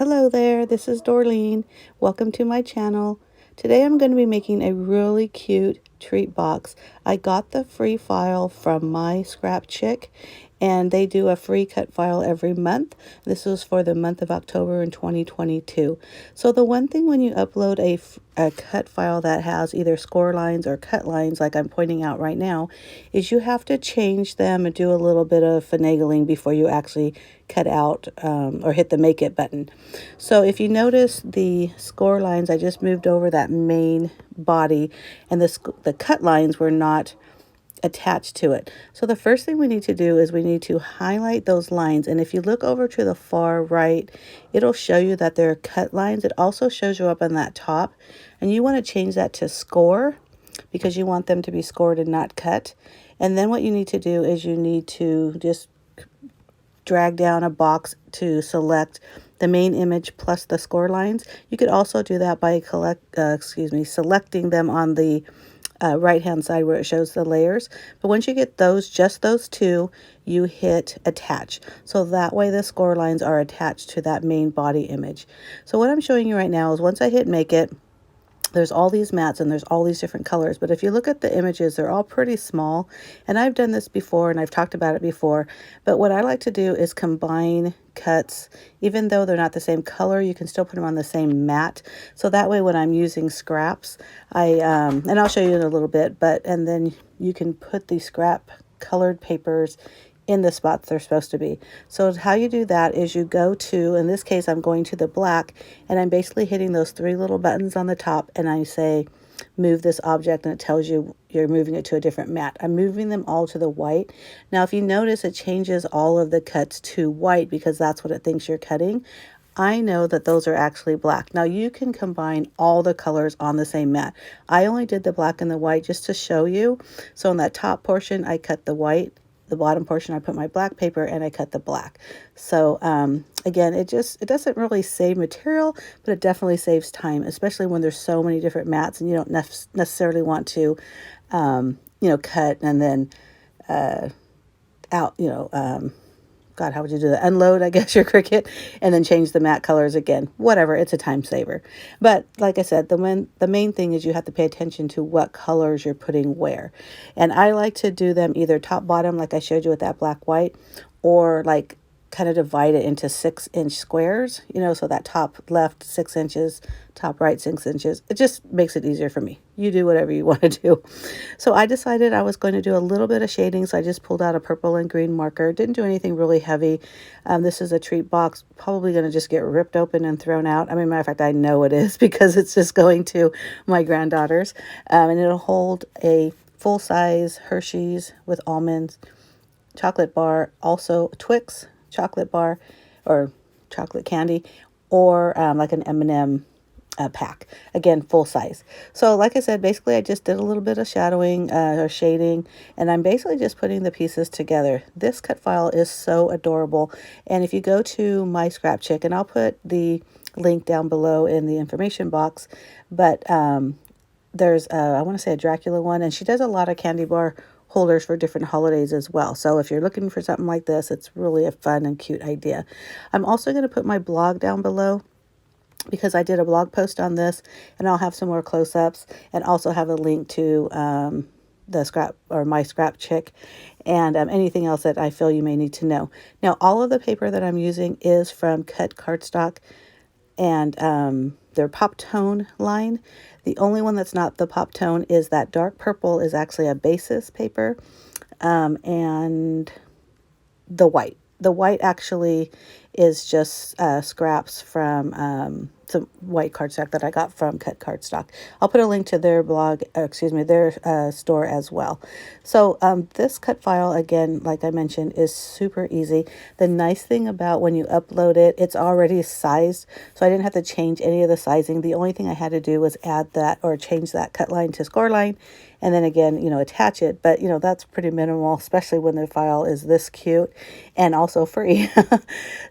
Hello there, this is Dorleen. Welcome to my channel. Today I'm going to be making a really cute treat box. I got the free file from my scrap chick, and they do a free cut file every month. This was for the month of October in 2022. So the one thing when you upload a cut file that has either score lines or cut lines, like I'm pointing out right now, is you have to change them and do a little bit of finagling before you actually cut out or hit the make it button. So if you notice the score lines, I just moved over that main body, and the cut lines were not attached to it. So the first thing we need to do is we need to highlight those lines. And if you look over to the far right, it'll show you that there are cut lines. It also shows you up on that top, and you want to change that to score because you want them to be scored and not cut. And then what you need to do is you need to just drag down a box to select the main image plus the score lines. You could also do that by selecting them on the right hand side where it shows the layers. But once you get just those two, you hit attach. So that way the score lines are attached to that main body image. So what I'm showing you right now is once I hit make it, there's all these mats and there's all these different colors. But if you look at the images, they're all pretty small. And I've done this before and I've talked about it before. But what I like to do is combine cuts. Even though they're not the same color, you can still put them on the same mat. So that way when I'm using scraps, and I'll show you in a little bit, and then you can put the scrap colored papers in the spots they're supposed to be. So how you do that is you go to, in this case, I'm going to the black, and I'm basically hitting those three little buttons on the top, and I say, move this object, and it tells you you're moving it to a different mat. I'm moving them all to the white. Now, if you notice, it changes all of the cuts to white because that's what it thinks you're cutting. I know that those are actually black. Now you can combine all the colors on the same mat. I only did the black and the white just to show you. So in that top portion, I cut the white. The bottom portion, I put my black paper and I cut the black. So again, it doesn't really save material, but it definitely saves time, especially when there's so many different mats and you don't necessarily want to, cut and then God, how would you do that? Unload, I guess, your Cricut and then change the matte colors again. Whatever, it's a time saver. But like I said, the main thing is you have to pay attention to what colors you're putting where. And I like to do them either top bottom, like I showed you with that black white, or like kind of divide it into 6-inch squares, so that top left 6 inches, top right 6 inches. It just makes it easier for me. You do whatever you want to do. So I decided I was going to do a little bit of shading, so I just pulled out a purple and green marker. Didn't do anything really heavy. This is a treat box, probably going to just get ripped open and thrown out. I mean, matter of fact, I know it is because it's just going to my granddaughters. And it'll hold a full-size Hershey's with almonds chocolate bar, also Twix chocolate bar or chocolate candy, or like an M&M pack, again full size. So like I said, basically I just did a little bit of shadowing or shading, and I'm basically just putting the pieces together. This cut file is so adorable, and if you go to my scrap chick, and I'll put the link down below in the information box, but there's I want to say a Dracula one, and she does a lot of candy bar holders for different holidays as well. So if you're looking for something like this, it's really a fun and cute idea. I'm also going to put my blog down below because I did a blog post on this, and I'll have some more close-ups and also have a link to the scrap or my scrap chick and anything else that I feel you may need to know. Now, all of the paper that I'm using is from Cut Cardstock and their pop tone line. The only one that's not the pop tone is that dark purple is actually a basis paper, and the white. The white actually is just scraps from some white cardstock that I got from Cut Cardstock. I'll put a link to their blog, their store as well. So this cut file, again, like I mentioned, is super easy. The nice thing about when you upload it, it's already sized, so I didn't have to change any of the sizing. The only thing I had to do was add that or change that cut line to score line, and then again, attach it. But, that's pretty minimal, especially when the file is this cute and also free.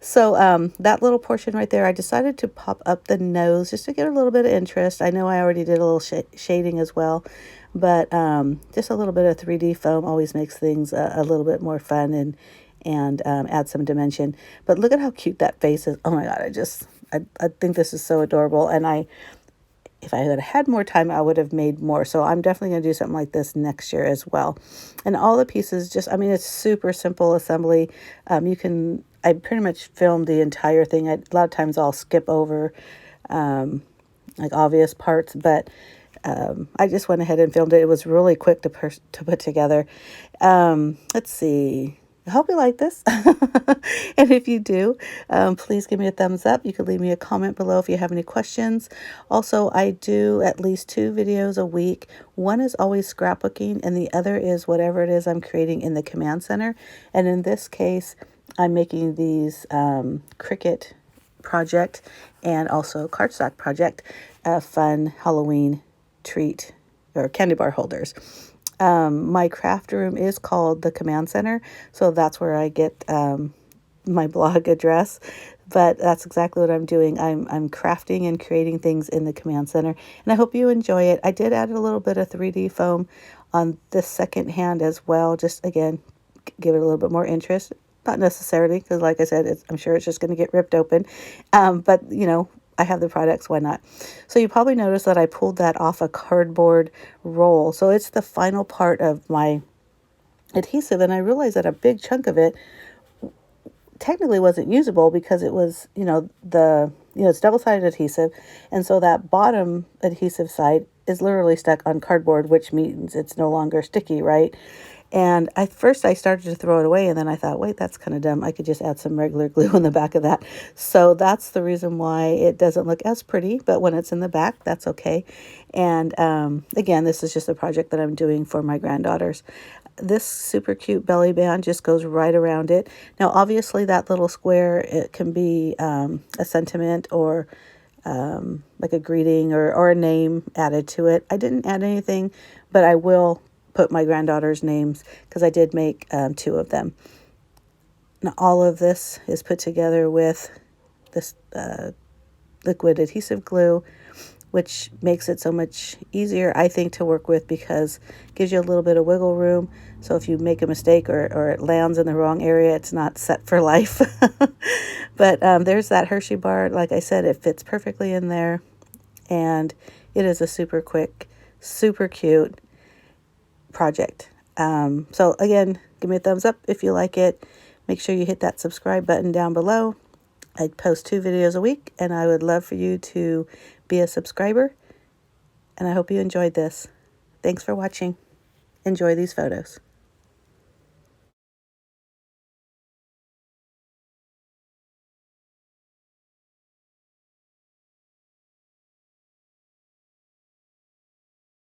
So that little portion right there, I decided to pop up the nose just to get a little bit of interest. I know I already did a little shading as well, but just a little bit of 3D foam always makes things a little bit more fun and add some dimension. But look at how cute that face is. Oh my God, I think this is so adorable, and if I had had more time, I would have made more. So I'm definitely going to do something like this next year as well. And all the pieces just, I mean, it's super simple assembly. I pretty much filmed the entire thing. A lot of times I'll skip over like obvious parts, but I just went ahead and filmed it. It was really quick to put together. Let's see. I hope you like this. And if you do, please give me a thumbs up. You could leave me a comment below if you have any questions. Also, I do at least 2 videos a week. One is always scrapbooking, and the other is whatever it is I'm creating in the command center. And in this case, I'm making these Cricut project and also cardstock project, a fun Halloween treat or candy bar holders. My craft room is called the Command Center, so that's where I get my blog address. But that's exactly what I'm doing. I'm crafting and creating things in the Command Center, and I hope you enjoy it. I did add a little bit of 3D foam on this second hand as well, just again give it a little bit more interest. Not necessarily, because like I said, I'm sure it's just going to get ripped open. But you know, I have the products, why not? So you probably noticed that I pulled that off a cardboard roll. So it's the final part of my adhesive, and I realized that a big chunk of it technically wasn't usable because it was, it's double-sided adhesive, and so that bottom adhesive side is literally stuck on cardboard, which means it's no longer sticky, right? And at first I started to throw it away, and then I thought, wait, that's kind of dumb. I could just add some regular glue in the back of that. So that's the reason why it doesn't look as pretty, but when it's in the back, that's okay. And again, this is just a project that I'm doing for my granddaughters. This super cute belly band just goes right around it. Now, obviously, that little square, it can be a sentiment or like a greeting or a name added to it. I didn't add anything, but I will put my granddaughters' names because I did make 2 of them. Now, all of this is put together with this liquid adhesive glue, which makes it so much easier, I think, to work with because it gives you a little bit of wiggle room. So if you make a mistake or it lands in the wrong area, it's not set for life. But there's that Hershey bar. Like I said, it fits perfectly in there. And it is a super quick, super cute project. So again, give me a thumbs up if you like it. Make sure you hit that subscribe button down below. I post 2 videos a week, and I would love for you to be a subscriber. And I hope you enjoyed this. Thanks for watching. Enjoy these photos.